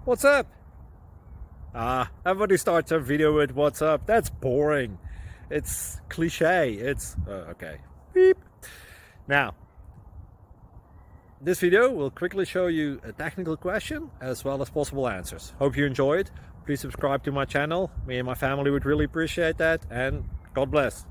What's up? Everybody starts a video with what's up. That's boring. It's cliche. It's okay. Beep. Now, this video will quickly show you a technical question as well as possible answers. Hope you enjoyed. Please subscribe to my channel. Me and my family would really appreciate that, and God bless.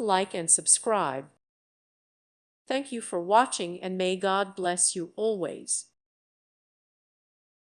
Like and subscribe. Thank you for watching, and may God bless you always.